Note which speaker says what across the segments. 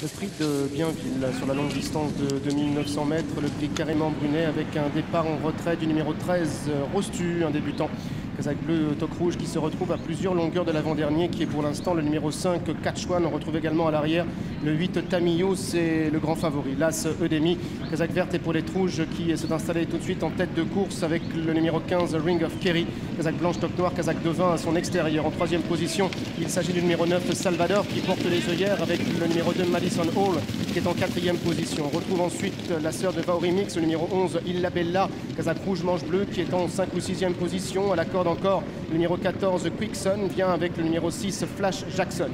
Speaker 1: Le prix de Bienville sur la longue distance de 2900 mètres, le prix carrément Brunet avec un départ en retrait du numéro 13, Rostu, un débutant Kazakh bleu toque rouge qui se retrouve à plusieurs longueurs de l'avant-dernier, qui est pour l'instant le numéro 5, Catchwan. On retrouve également à l'arrière le 8, Tamillo, c'est le grand favori. L'As Eudemi, Kazakh verte et pour les rouges qui s'est installé tout de suite en tête de course avec le numéro 15, Ring of Kerry. Kazakh blanche toque noir, Kazakh de vin à son extérieur. En troisième position, il s'agit du numéro 9, Salvador, qui porte les œillères avec le numéro 2, Madison Hall, qui est en quatrième position. On retrouve ensuite la sœur de Vaori Mix, le numéro 11, Illa Bella, Kazakh rouge manche bleue, qui est en 5 ou 6e position. À la corde encore, le numéro 14, Quickson, vient avec le numéro 6, Flash Jackson.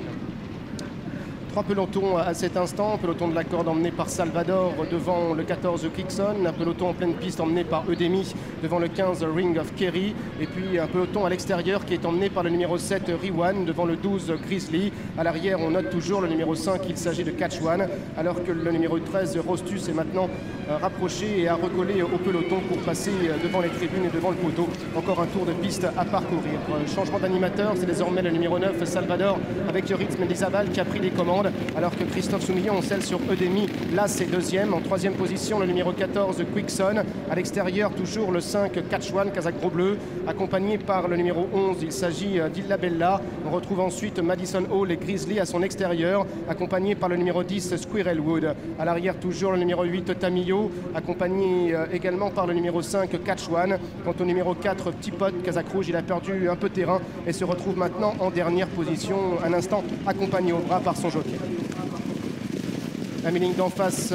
Speaker 1: Trois pelotons à cet instant, peloton de la corde emmené par Salvador devant le 14 Quickson, un peloton en pleine piste emmené par Eudemi devant le 15 Ring of Kerry, et puis un peloton à l'extérieur qui est emmené par le numéro 7 Riwan devant le 12 Grizzly. À l'arrière on note toujours le numéro 5, il s'agit de Catchwan, alors que le numéro 13 Rostus est maintenant rapproché et a recollé au peloton pour passer devant les tribunes et devant le poteau. Encore un tour de piste à parcourir. Changement d'animateur, c'est désormais le numéro 9 Salvador avec Yoritz Mendizabal qui a pris les commandes, alors que Christophe Soumillon on scelle sur Eudemi. Là c'est deuxième. En troisième position le numéro 14 Quickson. À l'extérieur toujours le 5 Catchwan, Kazakh gros bleu, accompagné par le numéro 11, il s'agit d'Illa Bella. On retrouve ensuite Madison Hall et Grizzly à son extérieur, accompagné par le numéro 10 Squirrelwood. À l'arrière toujours le numéro 8 Tamillo, accompagné également par le numéro 5 Catchwan. Quant au numéro 4 Petit Pot, Kazakh rouge, il a perdu un peu de terrain et se retrouve maintenant en dernière position, un instant accompagné au bras par son jockey. La ligne d'en face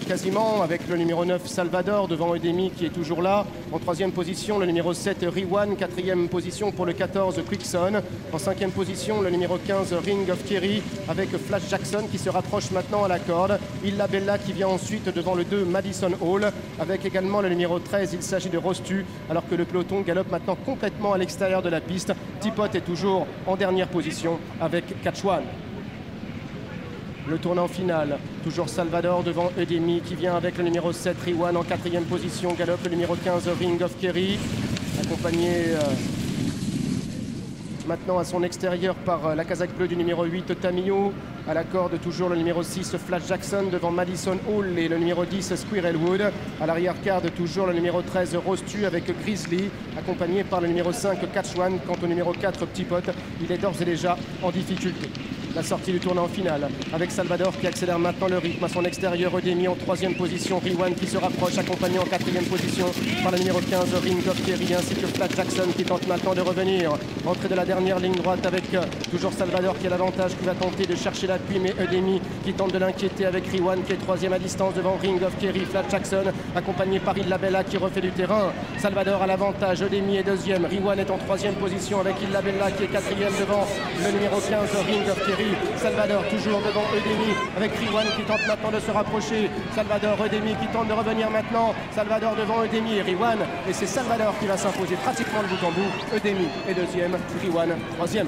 Speaker 1: quasiment avec le numéro 9 Salvador devant Eudemi qui est toujours là. En troisième position le numéro 7 Riwan, quatrième position pour le 14 Quickson. En cinquième position le numéro 15 Ring of Kerry avec Flash Jackson qui se rapproche maintenant à la corde. Illa Bella qui vient ensuite devant le 2 Madison Hall avec également le numéro 13, il s'agit de Rostu, alors que le peloton galope maintenant complètement à l'extérieur de la piste. Tipot est toujours en dernière position avec Catchwan. Le tournant final, toujours Salvador devant Eudemi qui vient avec le numéro 7 Riwan en quatrième position, galope le numéro 15 Ring of Kerry, accompagné maintenant à son extérieur par la casaque bleue du numéro 8 Tamillo. À la corde toujours le numéro 6 Flash Jackson devant Madison Hall et le numéro 10 Squirrelwood. À l'arrière-garde toujours le numéro 13 Rostu avec Grizzly, accompagné par le numéro 5 Catchwan. Quant au numéro 4 Petit Pot, il est d'ores et déjà en difficulté. La sortie du tournant final avec Salvador qui accélère maintenant le rythme à son extérieur. Eudemi en troisième position, Riwan qui se rapproche, accompagné en quatrième position par le numéro 15 Ring of Kerry, ainsi que Flash Jackson qui tente maintenant de revenir. Entrée de la dernière ligne droite avec toujours Salvador qui a l'avantage, qui va tenter de chercher l'appui, mais Eudemi qui tente de l'inquiéter avec Riwan qui est troisième à distance devant Ring of Kerry. Flash Jackson accompagné par Illa Bella qui refait du terrain. Salvador à l'avantage, Eudemi est deuxième, Riwan est en troisième position avec Illa Bella qui est quatrième devant le numéro 15 Ring of Kerry. Salvador toujours devant Eudemi avec Riwan qui tente maintenant de se rapprocher. Salvador, Eudemi qui tente de revenir maintenant. Salvador devant Eudemi et Riwan, et c'est Salvador qui va s'imposer pratiquement de bout en bout. Eudemi est deuxième, Riwan troisième.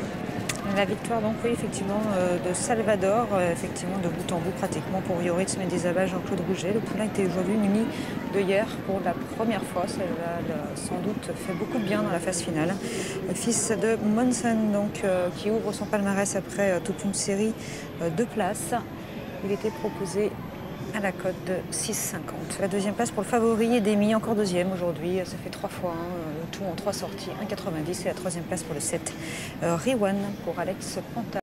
Speaker 2: La victoire donc oui effectivement de Salvador, effectivement de bout en bout pratiquement pour Yoritz Mendizabal, Jean-Claude Rouget. Le poulain était aujourd'hui muni de hier pour la première fois. Ça va sans doute fait beaucoup de bien dans la phase finale. Le fils de Monson donc qui ouvre son palmarès après toute une série de places. Il était proposé à la cote de 6,50. La deuxième place pour le favori Eudemi, encore deuxième aujourd'hui. Ça fait 3 fois, le tout en 3 sorties, 1,90. Et la troisième place pour le 7 Riwan pour Alex Panta.